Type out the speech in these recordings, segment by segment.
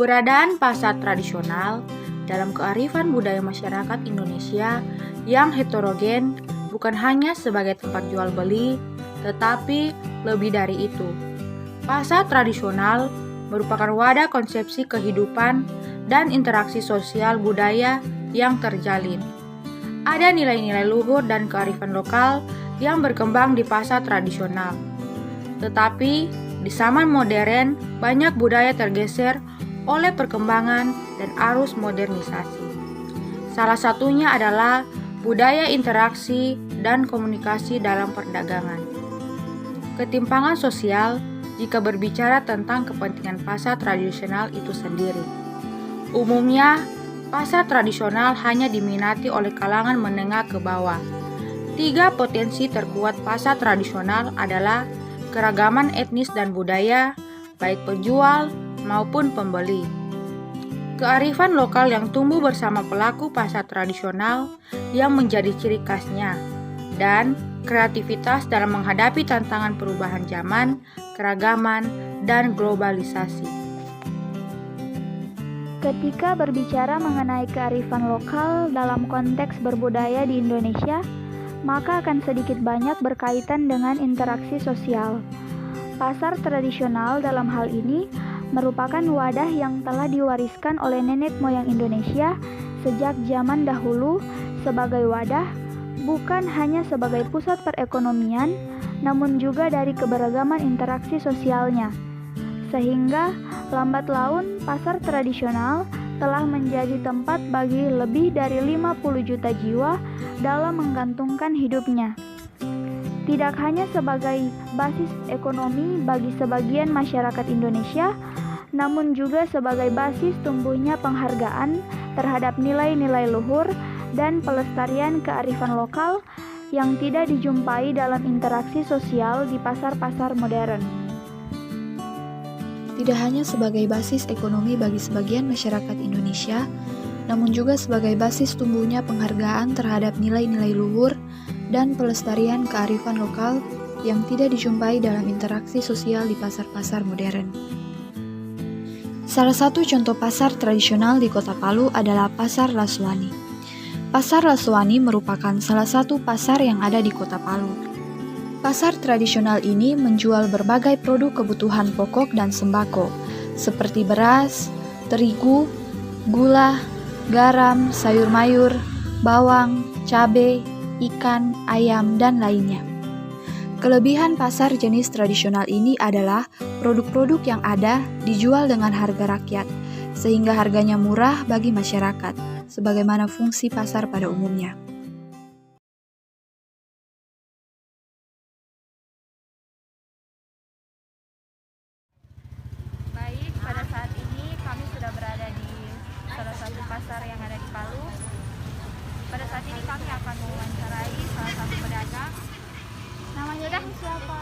Keberadaan pasar tradisional dalam kearifan budaya masyarakat Indonesia yang heterogen bukan hanya sebagai tempat jual beli, tetapi lebih dari itu. Pasar tradisional merupakan wadah konsepsi kehidupan dan interaksi sosial budaya yang terjalin. Ada nilai-nilai luhur dan kearifan lokal yang berkembang di pasar tradisional. Tetapi di zaman modern, banyak budaya tergeser oleh perkembangan dan arus modernisasi. Salah satunya adalah budaya interaksi dan komunikasi dalam perdagangan. Ketimpangan sosial jika berbicara tentang kepentingan pasar tradisional itu sendiri. Umumnya, pasar tradisional hanya diminati oleh kalangan menengah ke bawah. 3 potensi terkuat pasar tradisional adalah keragaman etnis dan budaya, baik penjual maupun pembeli. Kearifan lokal yang tumbuh bersama pelaku pasar tradisional yang menjadi ciri khasnya, dan kreativitas dalam menghadapi tantangan perubahan zaman, keragaman, dan globalisasi. Ketika berbicara mengenai kearifan lokal dalam konteks berbudaya di Indonesia, maka akan sedikit banyak berkaitan dengan interaksi sosial. Pasar tradisional dalam hal ini merupakan wadah yang telah diwariskan oleh nenek moyang Indonesia sejak zaman dahulu sebagai wadah, bukan hanya sebagai pusat perekonomian, namun juga dari keberagaman interaksi sosialnya. Sehingga lambat laun pasar tradisional telah menjadi tempat bagi lebih dari 50 juta jiwa dalam menggantungkan hidupnya. Tidak hanya sebagai basis ekonomi bagi sebagian masyarakat Indonesia, namun juga sebagai basis tumbuhnya penghargaan terhadap nilai-nilai luhur dan pelestarian kearifan lokal yang tidak dijumpai dalam interaksi sosial di pasar-pasar modern. Tidak hanya sebagai basis ekonomi bagi sebagian masyarakat Indonesia, namun juga sebagai basis tumbuhnya penghargaan terhadap nilai-nilai luhur dan pelestarian kearifan lokal yang tidak dijumpai dalam interaksi sosial di pasar-pasar modern. Salah satu contoh pasar tradisional di Kota Palu adalah Pasar Laswani. Pasar Laswani merupakan salah satu pasar yang ada di Kota Palu. Pasar tradisional ini menjual berbagai produk kebutuhan pokok dan sembako, seperti beras, terigu, gula, garam, sayur mayur, bawang, cabai, ikan, ayam, dan lainnya. Kelebihan pasar jenis tradisional ini adalah produk-produk yang ada dijual dengan harga rakyat, sehingga harganya murah bagi masyarakat, sebagaimana fungsi pasar pada umumnya. Baik, pada saat ini kami sudah berada di salah satu pasar yang ada di Palu. Pada saat ini kami akan mewawancarai salah satu pedagang. Namanya dah siapa?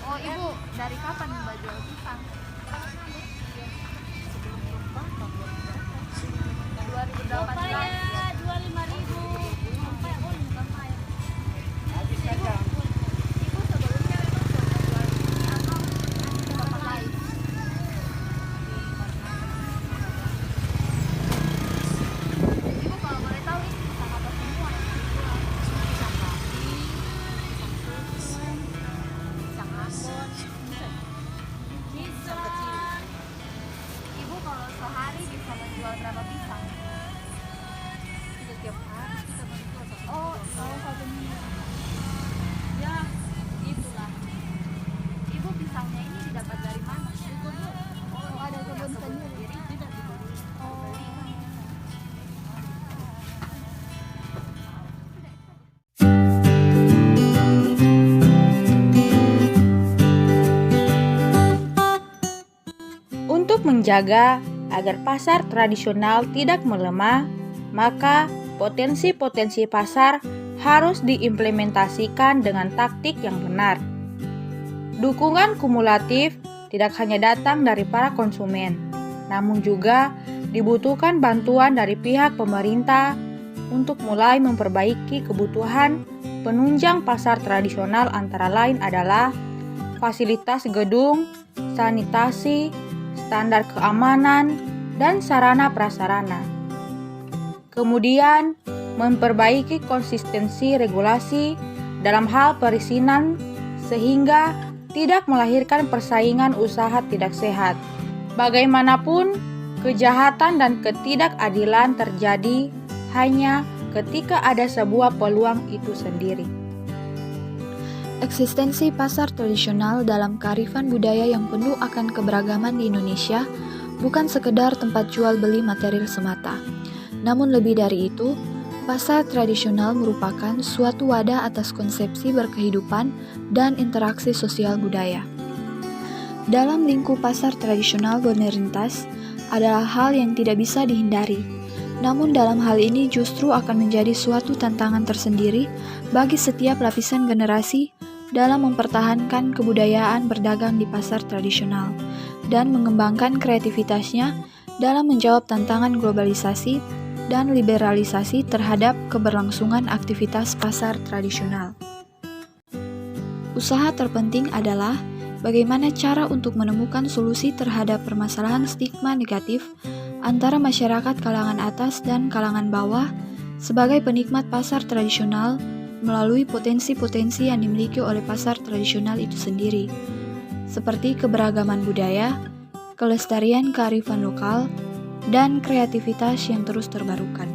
Oh, Ibu, dari kapan Mbak jual pisang? 2018. Ibu kalau sehari bisa menjual berapa pisang? Setiap hari kita menjual satu. Oh, satu minggu. Ya, itulah. Ibu pisangnya ini didapat dari mana? Oh, ada kebun sendiri. Tidak dibeli. Oh. Untuk menjaga agar pasar tradisional tidak melemah, maka potensi-potensi pasar harus diimplementasikan dengan taktik yang benar. Dukungan kumulatif tidak hanya datang dari para konsumen, namun juga dibutuhkan bantuan dari pihak pemerintah untuk mulai memperbaiki kebutuhan penunjang pasar tradisional, antara lain adalah fasilitas gedung, sanitasi, standar keamanan, dan sarana prasarana. Kemudian, memperbaiki konsistensi regulasi dalam hal perizinan sehingga tidak melahirkan persaingan usaha tidak sehat. Bagaimanapun, kejahatan dan ketidakadilan terjadi hanya ketika ada sebuah peluang itu sendiri. Eksistensi pasar tradisional dalam kearifan budaya yang penuh akan keberagaman di Indonesia bukan sekedar tempat jual beli material semata. Namun lebih dari itu, pasar tradisional merupakan suatu wadah atas konsepsi berkehidupan dan interaksi sosial budaya. Dalam lingkup pasar tradisional berlintas adalah hal yang tidak bisa dihindari. Namun dalam hal ini justru akan menjadi suatu tantangan tersendiri bagi setiap lapisan generasi dalam mempertahankan kebudayaan berdagang di pasar tradisional dan mengembangkan kreativitasnya dalam menjawab tantangan globalisasi dan liberalisasi terhadap keberlangsungan aktivitas pasar tradisional. Usaha terpenting adalah bagaimana cara untuk menemukan solusi terhadap permasalahan stigma negatif antara masyarakat kalangan atas dan kalangan bawah sebagai penikmat pasar tradisional melalui potensi-potensi yang dimiliki oleh pasar tradisional itu sendiri, seperti keberagaman budaya, kelestarian kearifan lokal, dan kreativitas yang terus terbarukan.